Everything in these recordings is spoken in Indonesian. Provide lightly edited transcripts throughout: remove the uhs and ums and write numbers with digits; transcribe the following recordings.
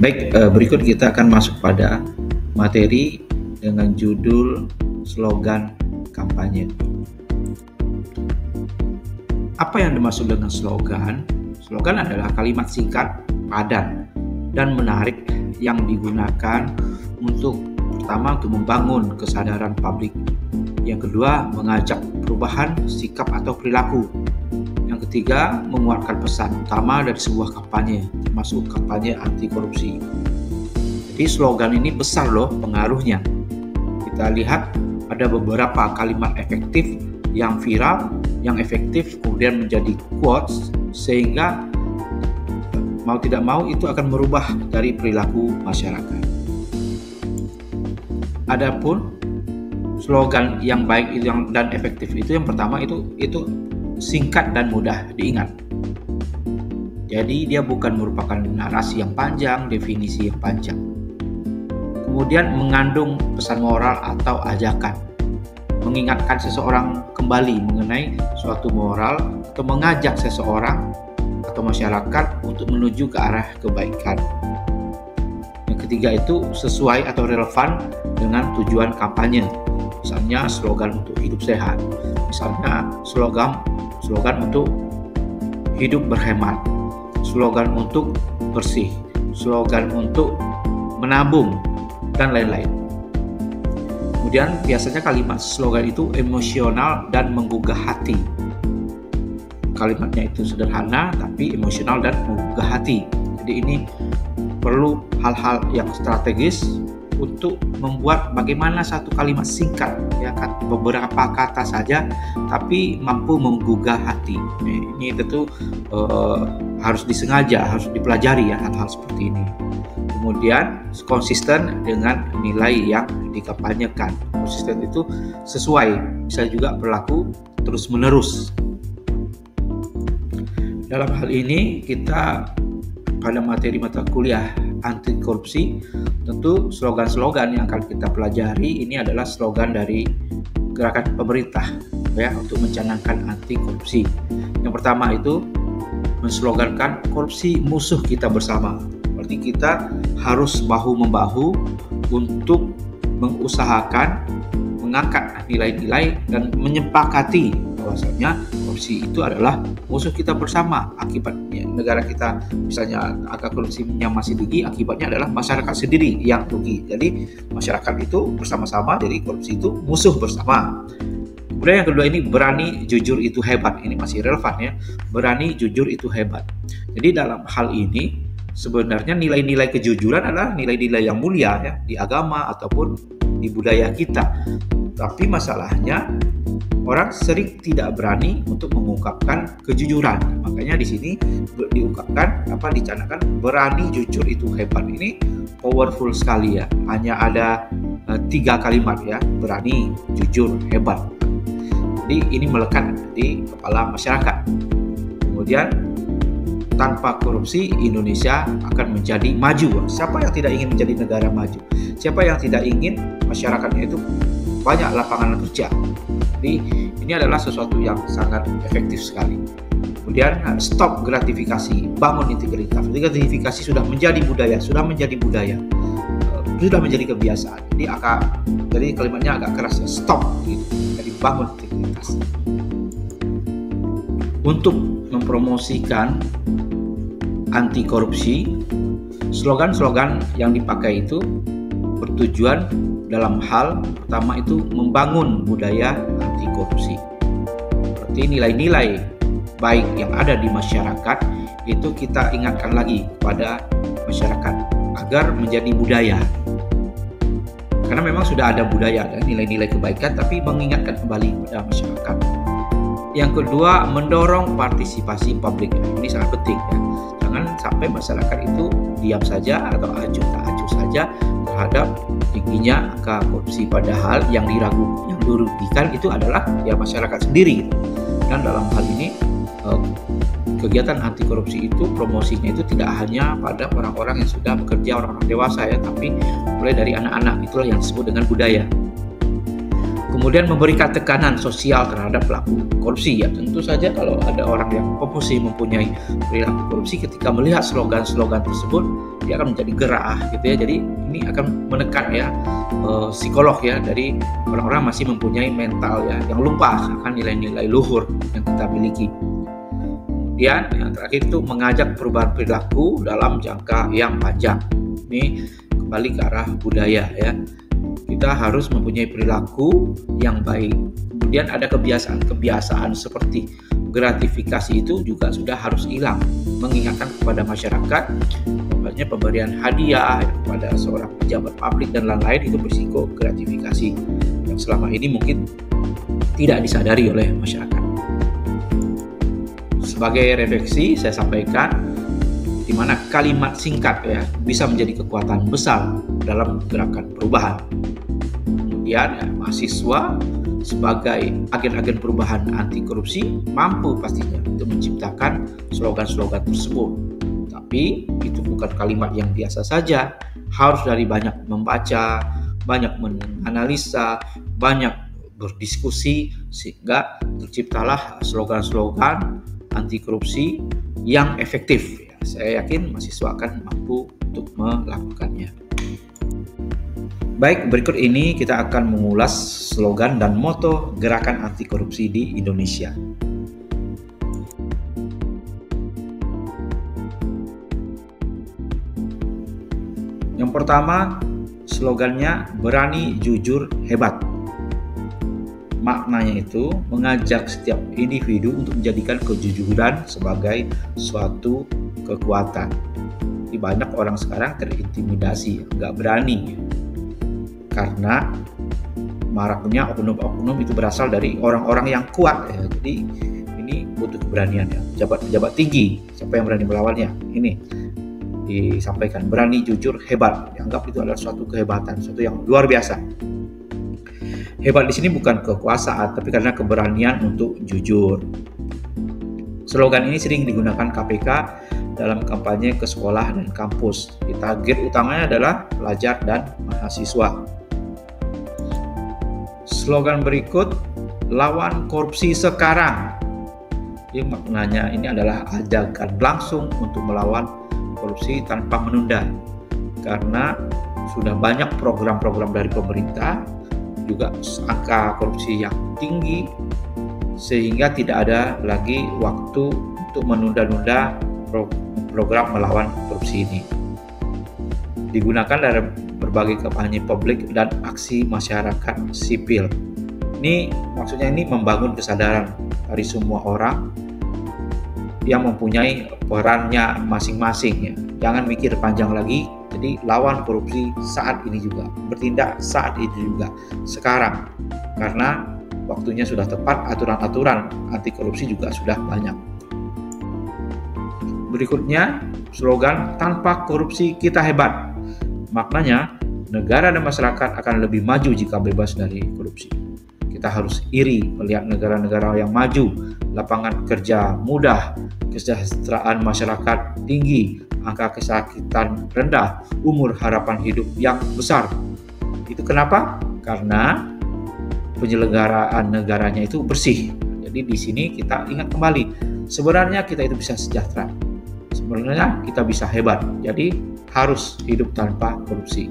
Baik, berikut kita akan masuk pada materi dengan judul slogan kampanye. Apa yang dimaksud dengan slogan? Slogan adalah kalimat singkat, padat, dan menarik yang digunakan untuk pertama untuk membangun kesadaran publik, yang kedua mengajak perubahan sikap atau perilaku, yang ketiga menguatkan pesan utama dari sebuah kampanye, termasuk kampanye anti korupsi. Jadi slogan ini besar loh pengaruhnya. Kita lihat ada beberapa kalimat efektif yang viral, yang efektif kemudian menjadi quotes, sehingga mau tidak mau itu akan merubah dari perilaku masyarakat. Adapun slogan yang baik dan efektif itu yang pertama itu singkat dan mudah diingat. Jadi dia bukan merupakan narasi yang panjang, definisi yang panjang. Kemudian mengandung pesan moral atau ajakan, mengingatkan seseorang kembali mengenai suatu moral atau mengajak seseorang atau masyarakat untuk menuju ke arah kebaikan. Yang ketiga itu sesuai atau relevan dengan tujuan kampanye. Misalnya slogan untuk hidup sehat, misalnya slogan untuk hidup berhemat, slogan untuk bersih, slogan untuk menabung, dan lain-lain. Kemudian biasanya kalimat slogan itu emosional dan menggugah hati. Kalimatnya itu sederhana tapi emosional dan menggugah hati. Jadi ini perlu hal-hal yang strategis untuk membuat bagaimana satu kalimat singkat, ya kan, beberapa kata saja tapi mampu menggugah hati. Ini tentu harus disengaja, harus dipelajari ya hal-hal seperti ini. Kemudian konsisten dengan nilai yang dikampanyekan. Konsisten itu sesuai, bisa juga berlaku terus-menerus. Dalam hal ini kita pada materi mata kuliah anti korupsi, tentu slogan-slogan yang akan kita pelajari ini adalah slogan dari gerakan pemerintah ya untuk mencanangkan anti korupsi. Yang pertama itu menslogankan korupsi musuh kita bersama. Berarti kita harus bahu-membahu untuk mengusahakan mengangkat nilai-nilai dan menyepakati bahwasanya korupsi itu adalah musuh kita bersama. Akibatnya negara kita misalnya angka korupsinya masih tinggi, akibatnya adalah masyarakat sendiri yang rugi. Jadi masyarakat itu bersama-sama, jadi korupsi itu musuh bersama. Kemudian yang kedua ini berani jujur itu hebat. Ini masih relevan ya. Berani jujur itu hebat. Jadi dalam hal ini sebenarnya nilai-nilai kejujuran adalah nilai-nilai yang mulia ya di agama ataupun di budaya kita. Tapi masalahnya orang sering tidak berani untuk mengungkapkan kejujuran. Makanya di sini dicanangkan berani jujur itu hebat. Ini powerful sekali ya. Hanya ada 3 kalimat ya, berani jujur hebat. Jadi ini melekat di kepala masyarakat. Kemudian tanpa korupsi Indonesia akan menjadi maju. Siapa yang tidak ingin menjadi negara maju? Siapa yang tidak ingin masyarakatnya itu banyak lapangan kerja? Jadi ini adalah sesuatu yang sangat efektif sekali. Kemudian stop gratifikasi, bangun integritas. Gratifikasi sudah menjadi budaya, sudah menjadi kebiasaan. Jadi kalimatnya agak keras ya, stop gitu. Jadi bangun integritas. Untuk mempromosikan anti korupsi, slogan-slogan yang dipakai itu bertujuan dalam hal pertama itu membangun budaya anti korupsi. Seperti nilai-nilai baik yang ada di masyarakat itu kita ingatkan lagi pada masyarakat agar menjadi budaya. Karena memang sudah ada budaya dan nilai-nilai kebaikan, tapi mengingatkan kembali pada masyarakat. Yang kedua, mendorong partisipasi publik. Ini sangat penting ya. Jangan sampai masyarakat itu diam saja atau acuh tak acuh saja terhadap tingginya angka korupsi, padahal yang dirugikan itu adalah ya masyarakat sendiri. Dan dalam hal ini kegiatan anti korupsi itu promosinya itu tidak hanya pada orang-orang yang sudah bekerja, orang-orang dewasa ya, tapi mulai dari anak-anak. Itulah yang disebut dengan budaya. Kemudian memberikan tekanan sosial terhadap pelaku korupsi ya. Tentu saja kalau ada orang yang mempunyai perilaku korupsi, ketika melihat slogan-slogan tersebut dia akan menjadi gerah gitu ya. Jadi ini akan menekan ya psikolog ya dari orang-orang masih mempunyai mental ya yang lupa akan nilai-nilai luhur yang kita miliki. Kemudian yang terakhir itu mengajak perubahan perilaku dalam jangka yang panjang. Ini kembali ke arah budaya ya. Kita harus mempunyai perilaku yang baik. Kemudian ada kebiasaan-kebiasaan seperti gratifikasi itu juga sudah harus hilang. Mengingatkan kepada masyarakat, umpamanya pemberian hadiah kepada seorang pejabat publik dan lain-lain itu berisiko gratifikasi yang selama ini mungkin tidak disadari oleh masyarakat. Sebagai refleksi saya sampaikan di mana kalimat singkat ya bisa menjadi kekuatan besar dalam gerakan perubahan. Kemudian mahasiswa sebagai agen-agen perubahan anti korupsi mampu pastinya untuk menciptakan slogan-slogan tersebut. Tapi itu bukan kalimat yang biasa saja, harus dari banyak membaca, banyak menganalisa, banyak berdiskusi sehingga terciptalah slogan-slogan anti korupsi yang efektif. Saya yakin mahasiswa akan mampu untuk melakukannya. Baik, berikut ini kita akan mengulas slogan dan moto gerakan anti korupsi di Indonesia. Yang pertama, slogannya berani, jujur, hebat. Maknanya itu mengajak setiap individu untuk menjadikan kejujuran sebagai suatu kekuatan. Jadi banyak orang sekarang terintimidasi, nggak berani. Karena maraknya oknum-oknum itu berasal dari orang-orang yang kuat ya. Jadi ini butuh keberanian ya. Pejabat-pejabat tinggi, siapa yang berani melawannya? Ini disampaikan berani, jujur, hebat. Dianggap itu adalah suatu kehebatan, suatu yang luar biasa. Hebat di sini bukan kekuasaan, tapi karena keberanian untuk jujur. Slogan ini sering digunakan KPK dalam kampanye ke sekolah dan kampus. Target utamanya adalah pelajar dan mahasiswa. Slogan berikut, lawan korupsi sekarang. Jadi maknanya ini adalah ajakan langsung untuk melawan korupsi tanpa menunda. Karena sudah banyak program-program dari pemerintah, juga angka korupsi yang tinggi, sehingga tidak ada lagi waktu untuk menunda-nunda program melawan korupsi ini. Digunakan dalam berbagai kampanye publik dan aksi masyarakat sipil. Ini maksudnya ini membangun kesadaran dari semua orang yang mempunyai perannya masing-masing ya. Jangan mikir panjang lagi. Jadi lawan korupsi saat ini juga, bertindak saat ini juga, sekarang. Karena waktunya sudah tepat, aturan-aturan anti korupsi juga sudah banyak. Berikutnya, slogan tanpa korupsi kita hebat. Maknanya, negara dan masyarakat akan lebih maju jika bebas dari korupsi. Kita harus iri melihat negara-negara yang maju, lapangan kerja mudah, kesejahteraan masyarakat tinggi, angka kesakitan rendah, umur harapan hidup yang besar. Itu kenapa? Karena penyelenggaraan negaranya itu bersih. Jadi di sini kita ingat kembali, sebenarnya kita itu bisa sejahtera. Sebenarnya kita bisa hebat. Jadi harus hidup tanpa korupsi.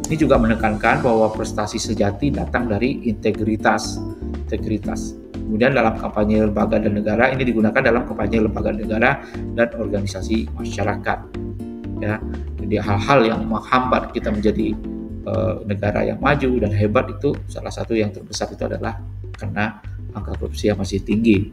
Ini juga menekankan bahwa prestasi sejati datang dari integritas. Kemudian dalam kampanye lembaga dan negara, ini digunakan dalam kampanye lembaga negara dan organisasi masyarakat. Ya, jadi hal-hal yang menghambat kita menjadi negara yang maju dan hebat itu salah satu yang terbesar itu adalah karena angka korupsi yang masih tinggi.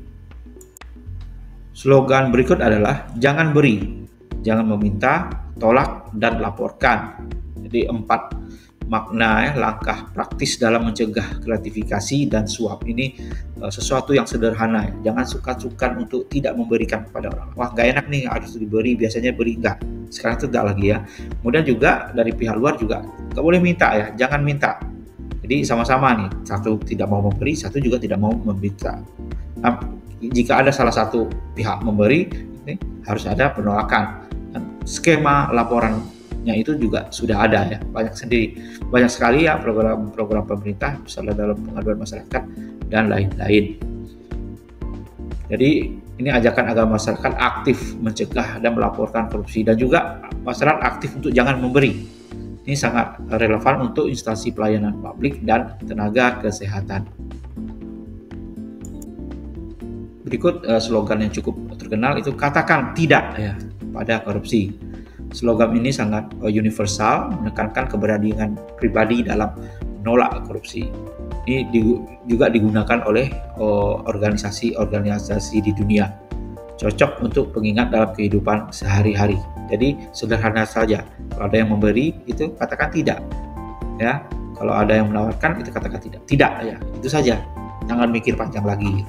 Slogan berikut adalah jangan beri, jangan meminta, tolak dan laporkan. Jadi 4 makna ya, langkah praktis dalam mencegah gratifikasi dan suap ini sesuatu yang sederhana ya. Jangan suka-sukan untuk tidak memberikan kepada orang. Wah, gak enak nih, harus diberi, biasanya beri, enggak. Sekarang itu enggak lagi ya. Kemudian juga dari pihak luar juga gak boleh minta ya, jangan minta. Jadi sama-sama nih, satu tidak mau memberi, satu juga tidak mau meminta. Nah, jika ada salah satu pihak memberi, ini harus ada penolakan. Dan skema laporannya itu juga sudah ada ya, banyak sekali ya program-program pemerintah, misalnya dalam pengaduan masyarakat dan lain-lain. Jadi ini ajakan agar masyarakat aktif mencegah dan melaporkan korupsi dan juga masyarakat aktif untuk jangan memberi. Ini sangat relevan untuk instansi pelayanan publik dan tenaga kesehatan. Berikut slogan yang cukup terkenal itu katakan tidak ya pada korupsi. Slogan ini sangat universal, menekankan keberanian pribadi dalam menolak korupsi. Ini juga digunakan oleh organisasi-organisasi di dunia. Cocok untuk pengingat dalam kehidupan sehari-hari. Jadi sederhana saja. Kalau ada yang memberi itu katakan tidak. Ya, kalau ada yang menawarkan itu katakan tidak. Tidak ya, itu saja. Jangan mikir panjang lagi.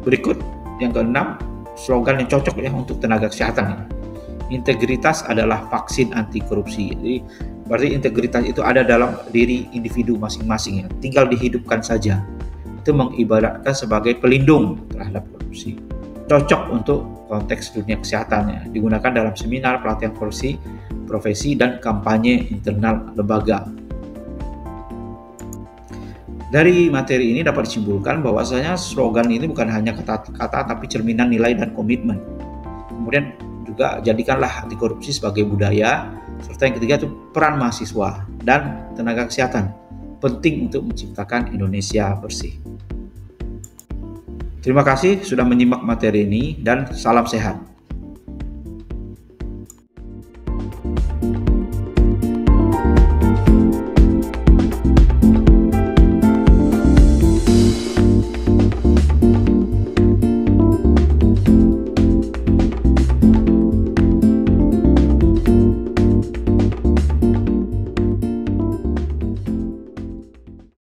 Berikut yang keenam, slogan yang cocok ya untuk tenaga kesehatan. Integritas adalah vaksin anti korupsi. Jadi berarti integritas itu ada dalam diri individu masing-masing ya. Tinggal dihidupkan saja. Itu mengibaratkan sebagai pelindung terhadap korupsi. Cocok untuk konteks dunia kesehatan ya. Digunakan dalam seminar, pelatihan profesi dan kampanye internal lembaga. Dari materi ini dapat disimpulkan bahwasanya slogan ini bukan hanya kata-kata tapi cerminan nilai dan komitmen. Kemudian juga jadikanlah anti korupsi sebagai budaya, serta yang ketiga itu peran mahasiswa dan tenaga kesehatan penting untuk menciptakan Indonesia bersih. Terima kasih sudah menyimak materi ini dan salam sehat.